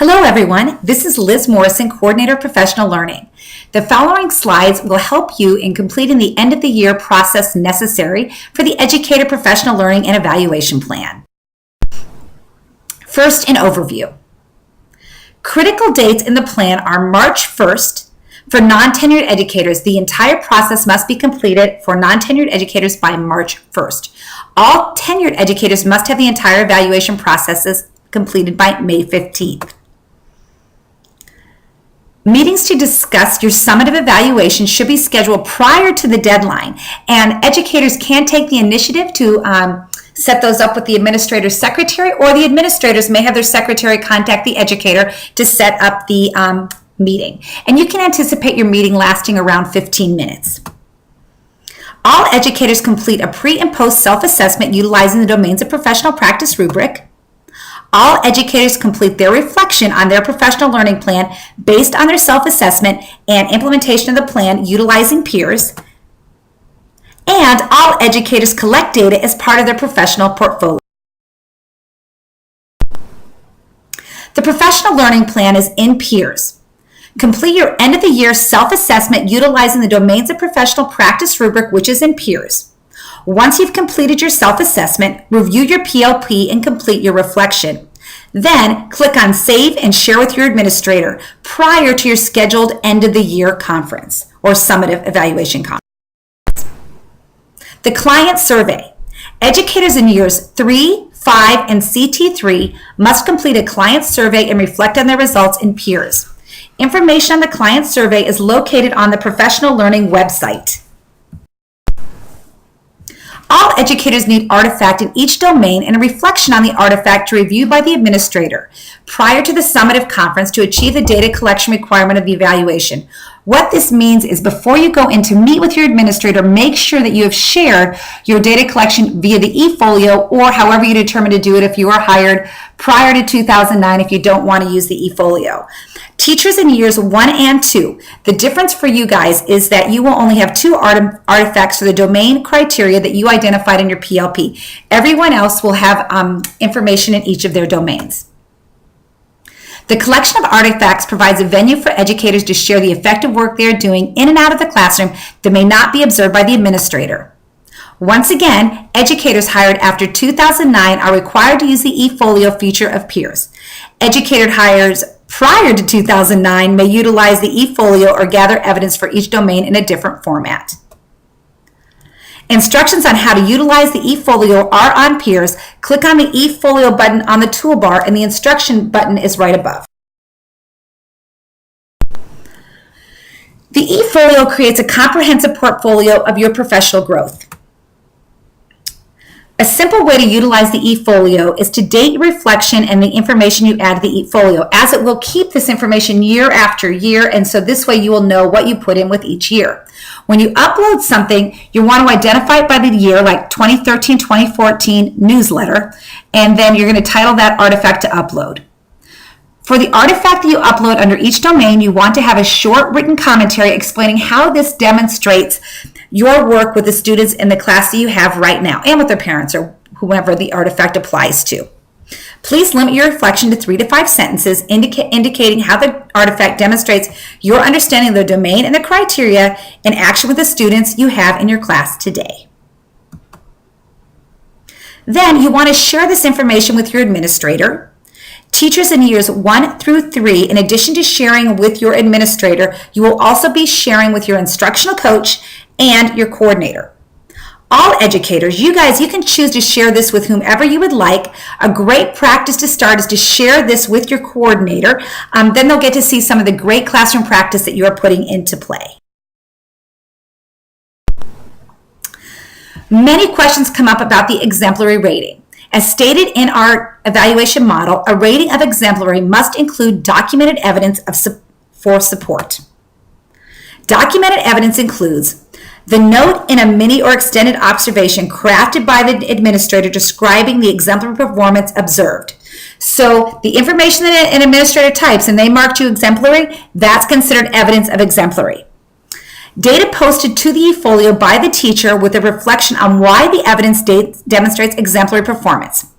Hello everyone, this is Liz Morrison, Coordinator of Professional Learning. The following slides will help you in completing the end of the year process necessary for the Educator Professional Learning and Evaluation Plan. First, an overview. Critical dates in the plan are March 1st. For non-tenured educators, the entire process must be completed for non-tenured educators by March 1st. All tenured educators must have the entire evaluation processes completed by May 15th. Meetings to discuss your summative evaluation should be scheduled prior to the deadline, and educators can take the initiative to set those up with the administrator's secretary, or the administrators may have their secretary contact the educator to set up the meeting. And you can anticipate your meeting lasting around 15 minutes. All educators complete a pre and post self-assessment utilizing the Domains of Professional Practice rubric. All educators complete their reflection on their professional learning plan based on their self-assessment and implementation of the plan utilizing peers. And all educators collect data as part of their professional portfolio. The professional learning plan is in peers. Complete your end of the year self-assessment utilizing the Domains of Professional Practice rubric, which is in peers. Once you've completed your self-assessment, review your PLP and complete your reflection. Then click on Save and Share with your administrator prior to your scheduled end of the year conference or summative evaluation conference. The client survey. Educators in years 3, 5, and CT3 must complete a client survey and reflect on their results in peers. Information on the client survey is located on the Professional Learning website. All educators need artifact in each domain and a reflection on the artifact to review by the administrator prior to the summative conference to achieve the data collection requirement of the evaluation. What this means is before you go in to meet with your administrator, make sure that you have shared your data collection via the eFolio or however you determine to do it if you are hired prior to 2009 if you don't want to use the eFolio. Teachers in years 1 and 2, the difference for you guys is that you will only have 2 artifacts for the domain criteria that you identified in your PLP. Everyone else will have information in each of their domains. The collection of artifacts provides a venue for educators to share the effective work they are doing in and out of the classroom that may not be observed by the administrator. Once again, educators hired after 2009 are required to use the eFolio feature of peers. Educator hires prior to 2009 may utilize the eFolio or gather evidence for each domain in a different format. Instructions on how to utilize the eFolio are on peers. Click on the eFolio button on the toolbar and the instruction button is right above. The eFolio creates a comprehensive portfolio of your professional growth. A simple way to utilize the eFolio is to date your reflection and the information you add to the eFolio, as it will keep this information year after year, and so this way you will know what you put in with each year. When you upload something, you want to identify it by the year, like 2013, 2014 newsletter, and then you're going to title that artifact to upload. For the artifact that you upload under each domain, you want to have a short written commentary explaining how this demonstrates your work with the students in the class that you have right now and with their parents or whoever the artifact applies to. Please limit your reflection to 3 to 5 sentences indicating how the artifact demonstrates your understanding of the domain and the criteria in action with the students you have in your class today. Then you want to share this information with your administrator. Teachers in years 1 through 3, in addition to sharing with your administrator, you will also be sharing with your instructional coach and your coordinator. All educators, you can choose to share this with whomever you would like. A great practice to start is to share this with your coordinator. Then they'll get to see some of the great classroom practice that you are putting into play. Many questions come up about the exemplary rating. As stated in our evaluation model, a rating of exemplary must include documented evidence for support. Documented evidence includes the note in a mini or extended observation crafted by the administrator describing the exemplary performance observed. So the information that an administrator types and they marked you exemplary, that's considered evidence of exemplary. Data posted to the eFolio by the teacher with a reflection on why the evidence demonstrates exemplary performance.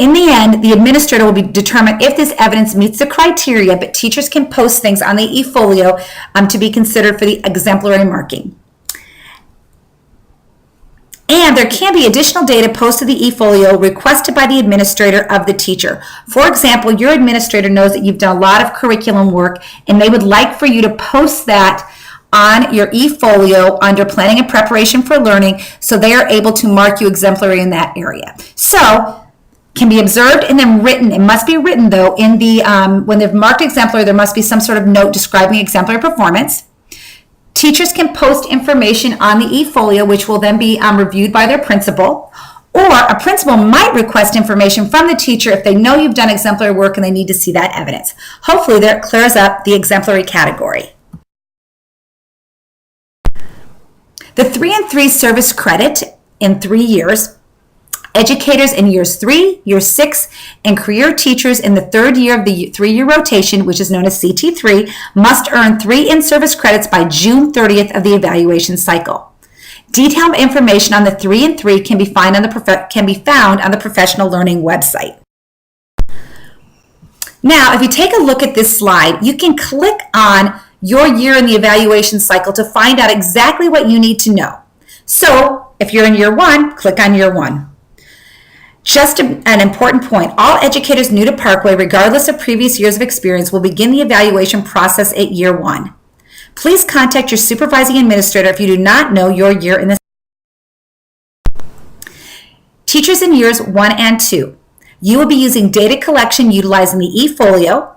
In the end, the administrator will determine if this evidence meets the criteria, but teachers can post things on the eFolio to be considered for the exemplary marking. And there can be additional data posted to the eFolio requested by the administrator of the teacher. For example, your administrator knows that you've done a lot of curriculum work and they would like for you to post that on your eFolio under planning and preparation for learning so they are able to mark you exemplary in that area. So, can be observed and then written. It must be written though in the, when they've marked exemplary, there must be some sort of note describing exemplary performance. Teachers can post information on the eFolio, which will then be reviewed by their principal, or a principal might request information from the teacher if they know you've done exemplary work and they need to see that evidence. Hopefully that clears up the exemplary category. The 3 and 3 service credit in 3 years, educators in years 3, year 6, and career teachers in the 3rd year of the 3-year rotation, which is known as CT3, must earn 3 in-service credits by June 30th of the evaluation cycle. Detailed information on the 3 and 3 can be found on the Professional Learning website. Now, if you take a look at this slide, you can click on your year in the evaluation cycle to find out exactly what you need to know. So, if you're in year 1, click on year 1. Just an important point, all educators new to Parkway, regardless of previous years of experience, will begin the evaluation process at year 1. Please contact your supervising administrator if you do not know your year in the Teachers in years 1 and 2. You will be using data collection utilizing the eFolio.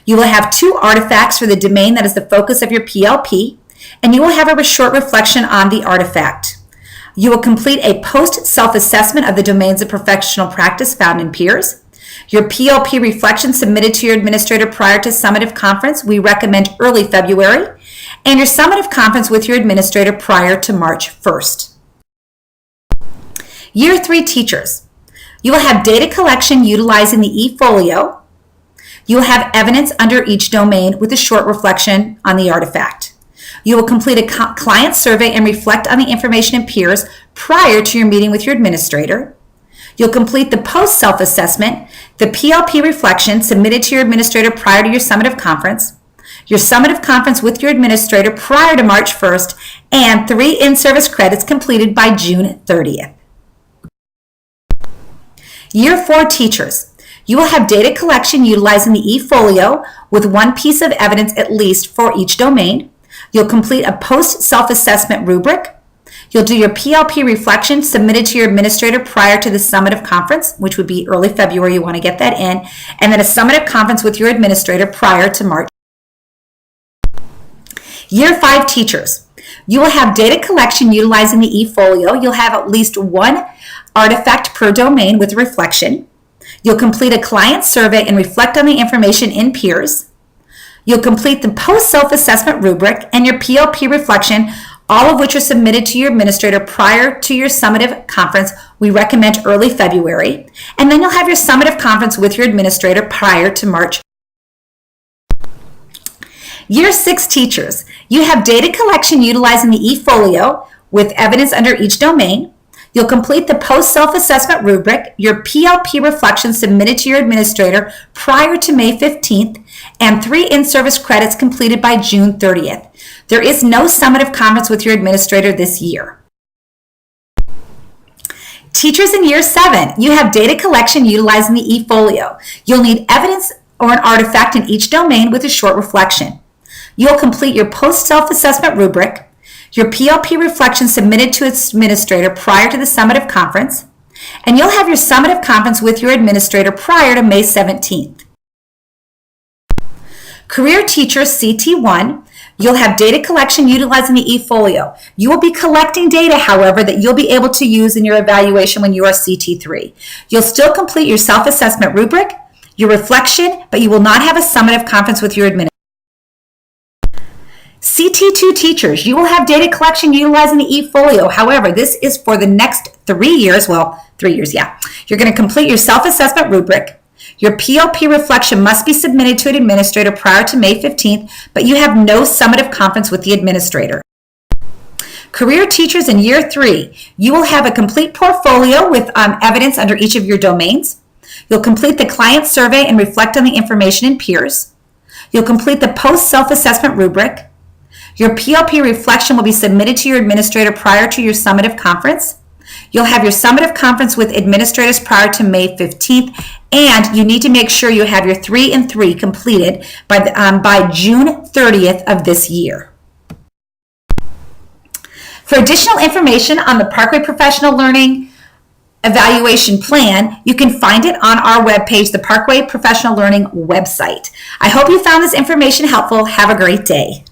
You will have 2 artifacts for the domain that is the focus of your PLP, and you will have a short reflection on the artifact. You will complete a post-self-assessment of the domains of professional practice found in peers. Your PLP reflection submitted to your administrator prior to summative conference, we recommend early February, and your summative conference with your administrator prior to March 1st. Year 3 teachers. You will have data collection utilizing the eFolio. You will have evidence under each domain with a short reflection on the artifact. You will complete a client survey and reflect on the information in peers prior to your meeting with your administrator. You'll complete the post-self-assessment, the PLP reflection submitted to your administrator prior to your summative conference, your summative conference with your administrator prior to March 1st, and 3 in-service credits completed by June 30th. Year 4 teachers. You will have data collection utilizing the eFolio with 1 piece of evidence at least for each domain. You'll complete a post-self-assessment rubric. You'll do your PLP reflection submitted to your administrator prior to the summative conference, which would be early February, you want to get that in, and then a summative conference with your administrator prior to March. Year 5 teachers. You will have data collection utilizing the eFolio. You'll have at least 1 artifact per domain with reflection. You'll complete a client survey and reflect on the information in peers. You'll complete the post-self-assessment rubric and your PLP reflection, all of which are submitted to your administrator prior to your summative conference. We recommend early February. And then you'll have your summative conference with your administrator prior to March. Year 6 teachers. You have data collection utilizing the eFolio with evidence under each domain. You'll complete the post-self-assessment rubric, your PLP reflection submitted to your administrator prior to May 15th, and 3 in-service credits completed by June 30th. There is no summative conference with your administrator this year. Teachers in year 7, you have data collection utilizing the eFolio. You'll need evidence or an artifact in each domain with a short reflection. You'll complete your post-self-assessment rubric, your PLP reflection submitted to its administrator prior to the summative conference, and you'll have your summative conference with your administrator prior to May 17th. Career Teacher CT1, you'll have data collection utilizing the eFolio. You will be collecting data, however, that you'll be able to use in your evaluation when you are CT3. You'll still complete your self-assessment rubric, your reflection, but you will not have a summative conference with your administrator. CT2 teachers, you will have data collection utilizing the eFolio. However, this is for the next 3 years. Well, 3 years, yeah. You're going to complete your self-assessment rubric. Your PLP reflection must be submitted to an administrator prior to May 15th, but you have no summative conference with the administrator. Career teachers in year 3, you will have a complete portfolio with evidence under each of your domains. You'll complete the client survey and reflect on the information in peers. You'll complete the post self-assessment rubric. Your PLP reflection will be submitted to your administrator prior to your summative conference. You'll have your summative conference with administrators prior to May 15th, and you need to make sure you have your 3 and 3 completed by June 30th of this year. For additional information on the Parkway Professional Learning Evaluation Plan, you can find it on our webpage, the Parkway Professional Learning website. I hope you found this information helpful. Have a great day.